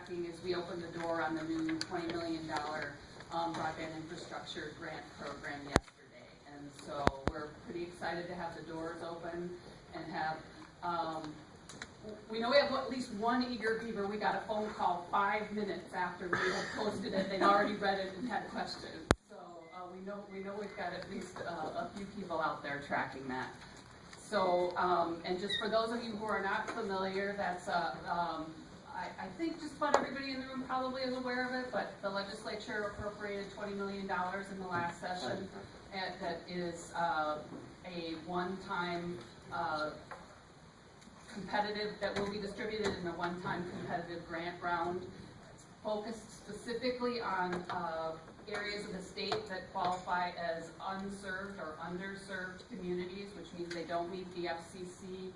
tracking is we opened the door on the new $20 million broadband infrastructure grant program yesterday. And so we're pretty excited to have the doors open and have, we know we have at least one eager beaver. We got a phone call 5 minutes after we had posted it. They'd already read it and had questions. So we know we've got at least a few people out there tracking that. So, and just for those of you who are not familiar, that's I think just about everybody in the room probably is aware of it, but the legislature appropriated $20 million in the last session. And that is a one-time competitive, that will be distributed in a one-time competitive grant round. It's focused specifically on areas of the state that qualify as unserved or underserved communities, which means they don't meet the FCC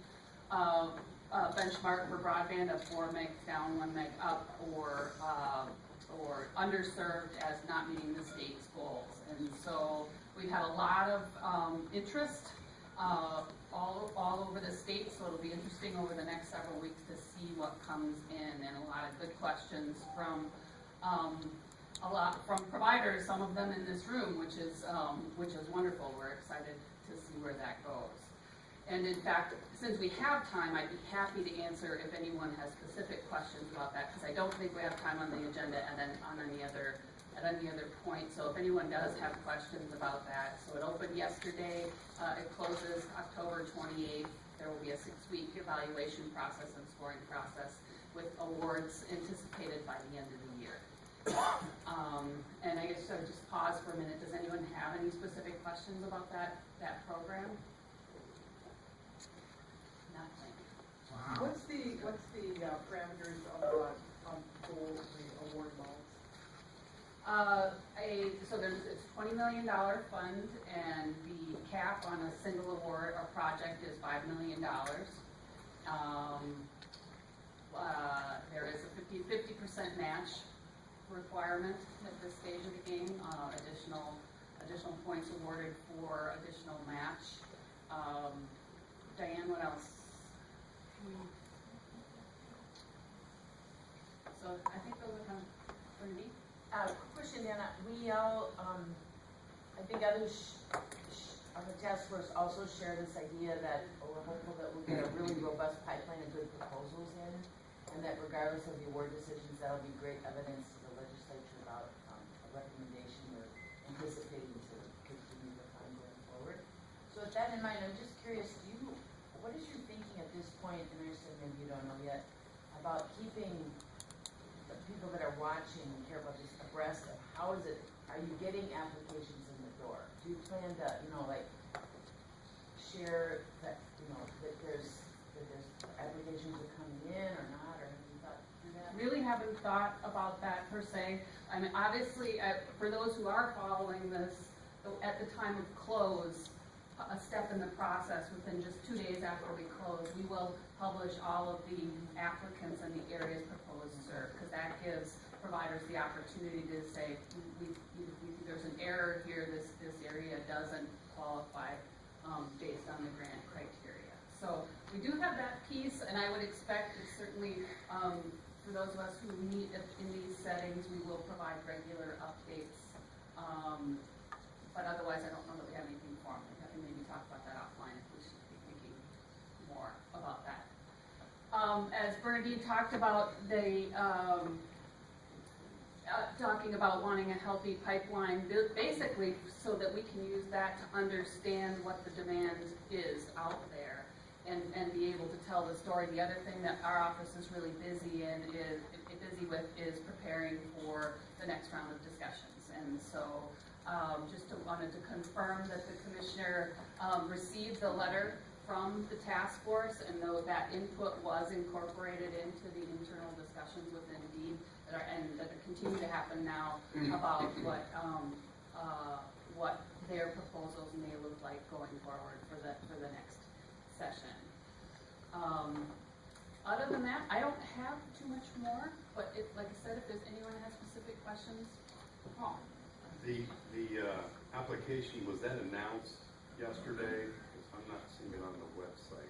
benchmark for broadband of 4 meg down, 1 meg up, or underserved as not meeting the state's goals. And so we've had a lot of interest all over the state, so it'll be interesting over the next several weeks to see what comes in, and a lot of good questions from a lot from providers, some of them in this room, which is wonderful. We're excited to see where that goes. And in fact, since we have time, I'd be happy to answer if anyone has specific questions about that, because I don't think we have time on the agenda and then on any other point. So if anyone does have questions about that, so it opened yesterday, it closes October 28th. There will be a 6-week evaluation process and scoring process with awards anticipated by the end of the year. And I guess I would just pause for a minute. Does anyone have any specific questions about that program? Nothing. Wow. What's the parameters of the award balls? So it's $20 million fund, and the cap on a single award or project is $5 million. There is a 50% match requirement at this stage of the game. Additional points awarded for additional match. Diane, what else? So I think those are kind of for me. Question, Dana. We all, I think others on the task force also share this idea that we're hopeful that we'll get a really robust pipeline of good proposals in, and that regardless of the award decisions, that'll be great evidence to the legislature about a recommendation we're anticipating to continue the fund going forward. So with that in mind, I'm just curious, what is your thinking at this point, and I said maybe you don't know yet, about keeping the people that are watching and care about this abreast of how is it, are you getting applications in the door? Do you plan to, share that, that there's applications are coming in or not, or have you thought through that? Really haven't thought about that per se. I mean, obviously, for those who are following this, at the time of close, a step in the process within just 2 days after we close, we will publish all of the applicants and the areas proposed served, because that gives providers the opportunity to say, there's an error here, this area doesn't qualify based on the grant criteria. So we do have that piece, and I would expect that certainly for those of us who meet in these settings, we will provide regular updates. But otherwise, I don't know that we have anything formal. We have to maybe talk about that offline if we should be thinking more about that. As Bernadine talked about, talking about wanting a healthy pipeline, basically so that we can use that to understand what the demand is out there and be able to tell the story. The other thing that our office is really busy with is preparing for the next round of discussions. And so just wanted to confirm that the commissioner received the letter from the task force, and though that input was incorporated into the internal discussions within DEED that continue to happen now about what their proposals may look like going forward for the next session. Other than that, I don't have too much more, but like I said, if there's anyone that has specific questions, call. The application, was that announced yesterday? Because I'm not seeing it on the website.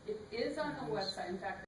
It is on the website. In fact,